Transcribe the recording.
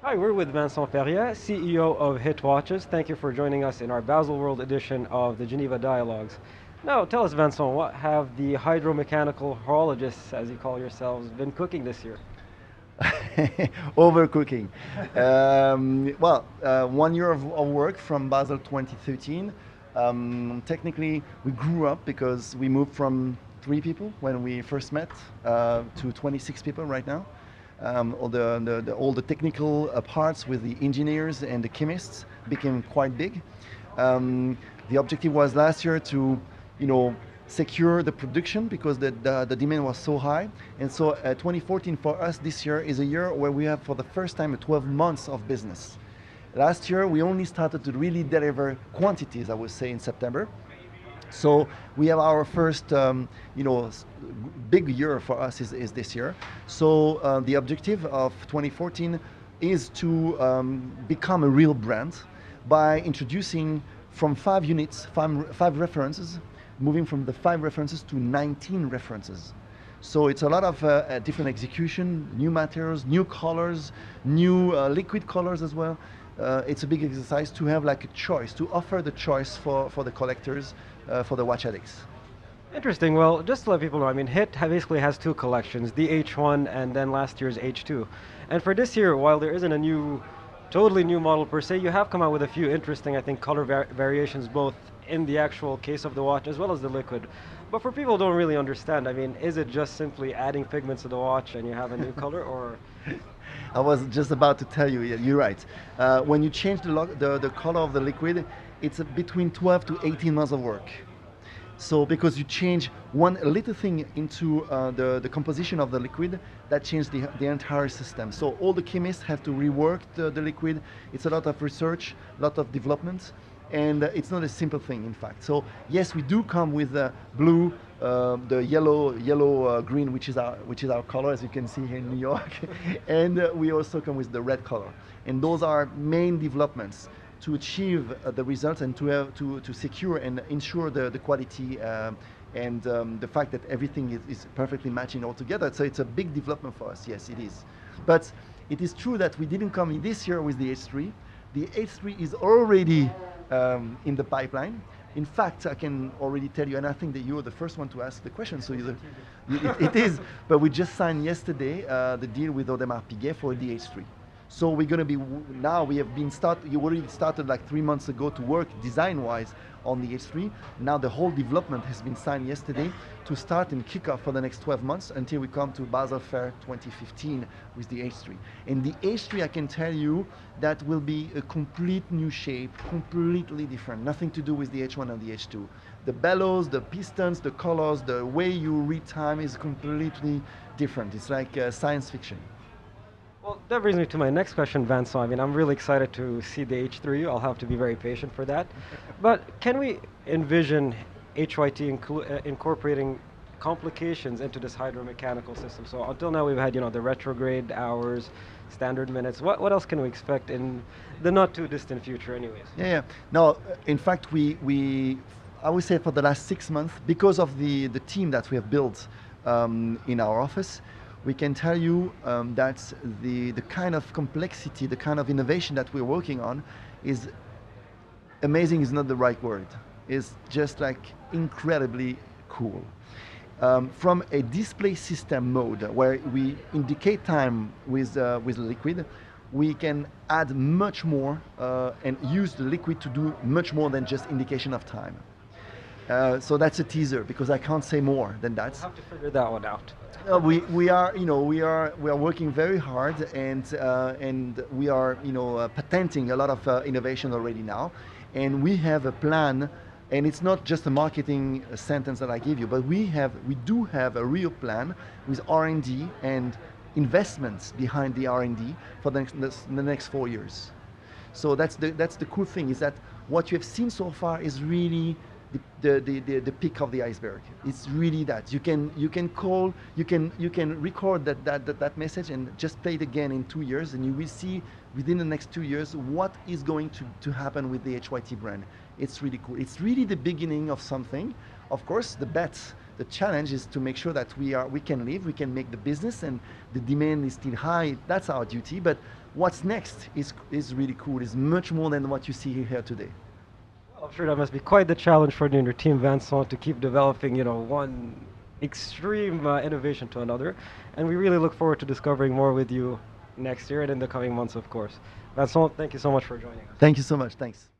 Hi, we're with Vincent Perriard, CEO of HYT Watches. Thank you for joining us in our Basel World edition of the Geneva Dialogues. Now, tell us, Vincent, what have the hydromechanical horologists, as you call yourselves, been cooking this year? Overcooking. 1 year of work from Basel 2013. Technically, we grew up because we moved from 3 people when we first met to 26 people right now. All the technical parts with the engineers and the chemists became quite big. The objective was last year to, secure the production because the demand was so high. And so 2014 for us this year is a year where we have for the first time 12 months of business. Last year we only started to really deliver quantities, I would say, in September. So we have our first, big year for us is this year. So the objective of 2014 is to become a real brand by introducing from 5 units, five references, moving from the 5 references to 19 references. So it's a lot of different execution, new materials, new colors, new liquid colors as well. It's a big exercise to have like a choice, to offer the choice for the collectors, for the watch addicts. Interesting. Well, just to let people know, I mean, basically has two collections, the H1 and then last year's H2. And for this year, while there isn't totally new model per se, you have come out with a few interesting, I think, color variations, both in the actual case of the watch as well as the liquid. But for people who don't really understand, I mean, is it just simply adding pigments to the watch and you have a new color, or? I was just about to tell you, yeah, you're right. When you change the color of the liquid, it's between 12 to 18 months of work. So because you change one little thing into the composition of the liquid, that changed the entire system. So all the chemists have to rework the liquid. It's a lot of research, a lot of development, and it's not a simple thing, in fact. So yes, we do come with the blue, the yellow, green, which is our color, as you can see here in New York, and we also come with the red color. And those are main developments to achieve the results and to secure and ensure the quality and the fact that everything is perfectly matching all together. So it's a big development for us. Yes, it is. But it is true that we didn't come in this year with the H3. The H3 is already in the pipeline. In fact, I can already tell you, and I think that you're the first one to ask the question, so it is. But we just signed yesterday the deal with Audemars Piguet for the H3. So we're going to be, now we have been you already started like 3 months ago to work design-wise on the H3. Now the whole development has been signed yesterday to start and kick off for the next 12 months until we come to Basel Fair 2015 with the H3. And the H3, I can tell you, that will be a complete new shape, completely different, nothing to do with the H1 and the H2. The bellows, the pistons, the colors, the way you read time is completely different. It's like science fiction. Well, that brings me to my next question, Vincent. I mean, I'm really excited to see the H3. I'll have to be very patient for that. But can we envision HYT incorporating complications into this hydromechanical system? So until now, we've had, the retrograde hours, standard minutes. What else can we expect in the not too distant future, anyways? Yeah. No, in fact, I would say for the last 6 months, because of the team that we have built in our office, we can tell you that the kind of complexity, the kind of innovation that we're working on is amazing is not the right word. It's just like incredibly cool. From a display system mode where we indicate time with liquid, we can add much more and use the liquid to do much more than just indication of time. So that's a teaser because I can't say more than that. We'll have to figure that one out. We are working very hard and we are patenting a lot of innovation already now, and we have a plan. And it's not just a marketing sentence that I give you, but we do have a real plan with R&D and investments behind the R&D for the next 4 years. So that's the cool thing, is that what you have seen so far is really the peak of the iceberg. It's really that you can record that message and just play it again in 2 years, and you will see within the next 2 years what is going to happen with the HYT brand. It's really cool. It's really the beginning of something. Of course, the challenge is to make sure that we can live, we can make the business, and the demand is still high. That's our duty. But what's next is really cool. It's much more than what you see here today. I'm sure that must be quite the challenge for you and your team, Vincent, to keep developing, one extreme innovation to another. And we really look forward to discovering more with you next year and in the coming months, of course. Vincent, thank you so much for joining us. Thank you so much. Thanks.